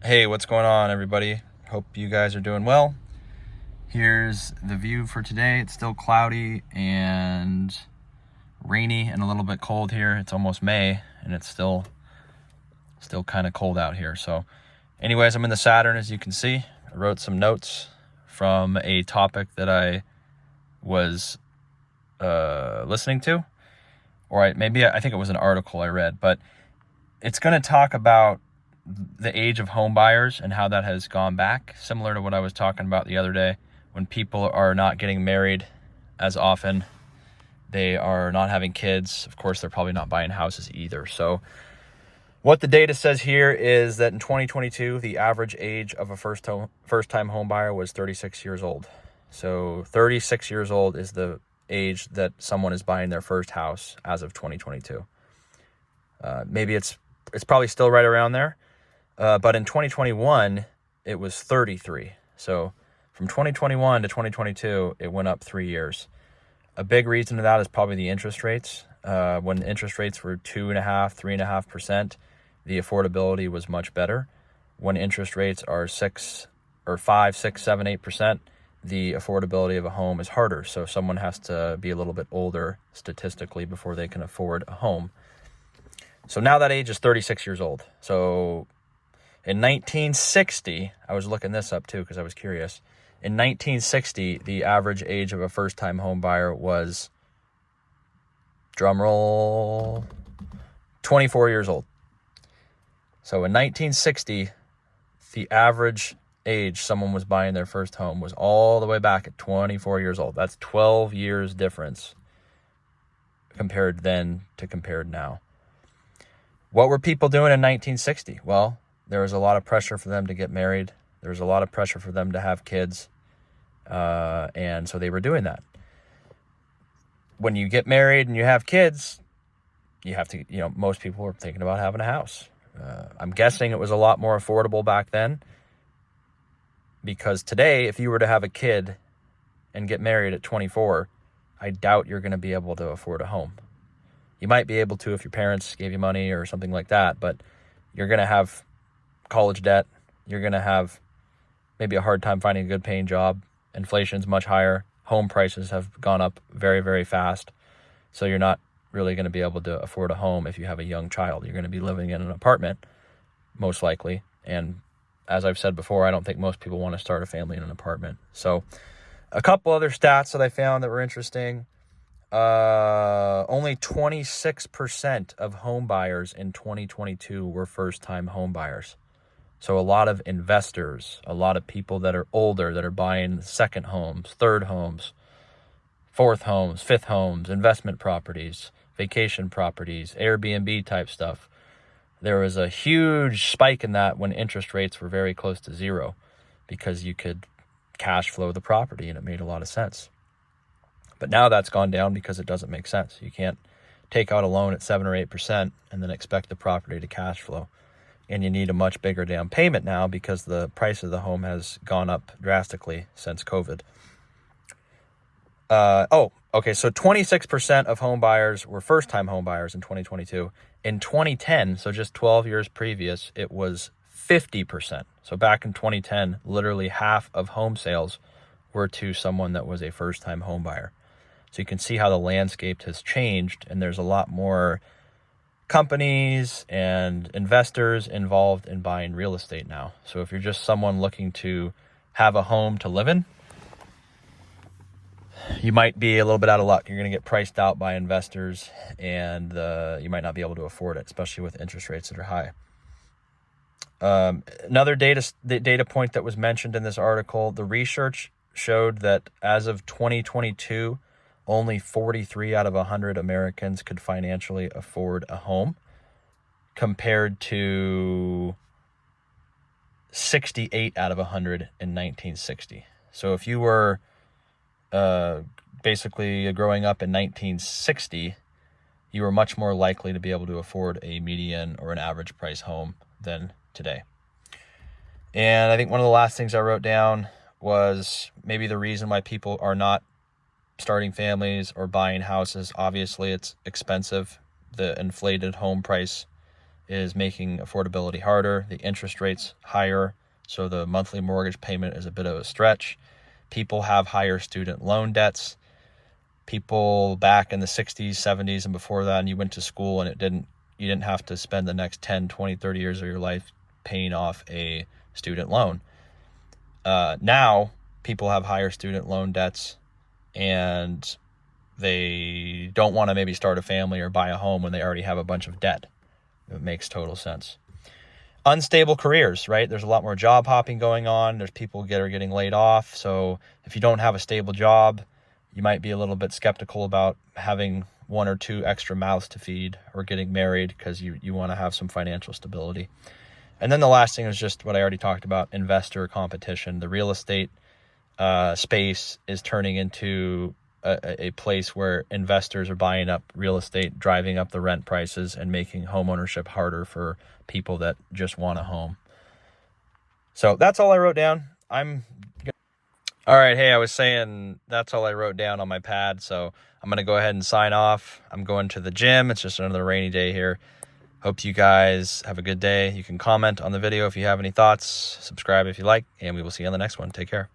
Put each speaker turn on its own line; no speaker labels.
Hey, what's going on, everybody? Hope you guys are doing well. Here's the view for today. It's still cloudy and rainy and a little bit cold here. It's almost May and it's still kind of cold out here. So anyways, I'm in the Saturn, as you can see. I wrote some notes from a topic that I was listening to, or I think it was an article I read, but it's going to talk about the age of home buyers and how that has gone back, similar to what I was talking about the other day. When people are not getting married as often, they are not having kids. Of course, they're probably not buying houses either. So what the data says here is that in 2022, the average age of a first-time home buyer was 36 years old. So 36 years old is the age that someone is buying their first house as of 2022. Maybe it's probably still right around there. But in 2021, it was 33. So from 2021 to 2022, it went up 3 years. A big reason to that is probably the interest rates. When interest rates were 2.5%, 3.5%, the affordability was much better. When interest rates are 6 or 5, 6, 7, 8%, the affordability of a home is harder. So someone has to be a little bit older statistically before they can afford a home. So now that age is 36 years old. So in 1960, I was looking this up too because I was curious. In 1960, the average age of a first-time home buyer was, drumroll, 24 years old. So in 1960, the average age someone was buying their first home was all the way back at 24 years old. That's 12 years difference compared then to compared now. What were people doing in 1960? Well, there was a lot of pressure for them to get married. There was a lot of pressure for them to have kids. And so they were doing that. When you get married and you have kids, you have to, most people were thinking about having a house. I'm guessing it was a lot more affordable back then, because today, if you were to have a kid and get married at 24, I doubt you're going to be able to afford a home. You might be able to if your parents gave you money or something like that, but you're going to have college debt. You're going to have maybe a hard time finding a good paying job. Inflation's much higher. Home prices have gone up very, very fast. So you're not really going to be able to afford a home if you have a young child. You're going to be living in an apartment, most likely. And as I've said before, I don't think most people want to start a family in an apartment. So a couple other stats that I found that were interesting. Only 26% of home buyers in 2022 were first-time home buyers. So a lot of investors, a lot of people that are older that are buying second homes, third homes, fourth homes, fifth homes, investment properties, vacation properties, Airbnb type stuff. There was a huge spike in that when interest rates were very close to zero, because you could cash flow the property and it made a lot of sense. But now that's gone down because it doesn't make sense. You can't take out a loan at 7 or 8% and then expect the property to cash flow. And you need a much bigger down payment now because the price of the home has gone up drastically since COVID. So 26% of home buyers were first-time home buyers in 2022. In 2010, so just 12 years previous, it was 50%. So back in 2010, literally half of home sales were to someone that was a first-time home buyer. So you can see how the landscape has changed, and there's a lot more companies and investors involved in buying real estate now. So if you're just someone looking to have a home to live in, you might be a little bit out of luck. You're going to get priced out by investors, and you might not be able to afford it, especially with interest rates that are high. Another data point that was mentioned in this article, the research showed that as of 2022, only 43 out of 100 Americans could financially afford a home, compared to 68 out of 100 in 1960. So if you were basically growing up in 1960, you were much more likely to be able to afford a median or an average price home than today. And I think one of the last things I wrote down was maybe the reason why people are not starting families or buying houses. Obviously, it's expensive. The inflated home price is making affordability harder. The interest rates higher, so the monthly mortgage payment is a bit of a stretch. People have higher student loan debts. People back in the 60s, 70s, and before that, and you went to school and you didn't have to spend the next 10, 20, 30 years of your life paying off a student loan. Now, people have higher student loan debts, and they don't want to maybe start a family or buy a home when they already have a bunch of debt. It makes total sense. Unstable careers, right? There's a lot more job hopping going on. There's people that are getting laid off. So if you don't have a stable job, you might be a little bit skeptical about having 1 or 2 extra mouths to feed or getting married because you want to have some financial stability. And then the last thing is just what I already talked about, investor competition. The real estate space is turning into a place where investors are buying up real estate, driving up the rent prices, and making home ownership harder for people that just want a home. So that's all I wrote down. All right, hey, I was saying that's all I wrote down on my pad, so I'm going to go ahead and sign off. I'm going to the gym. It's just another rainy day here. Hope you guys have a good day. You can comment on the video if you have any thoughts, subscribe if you like, and we will see you on the next one. Take care.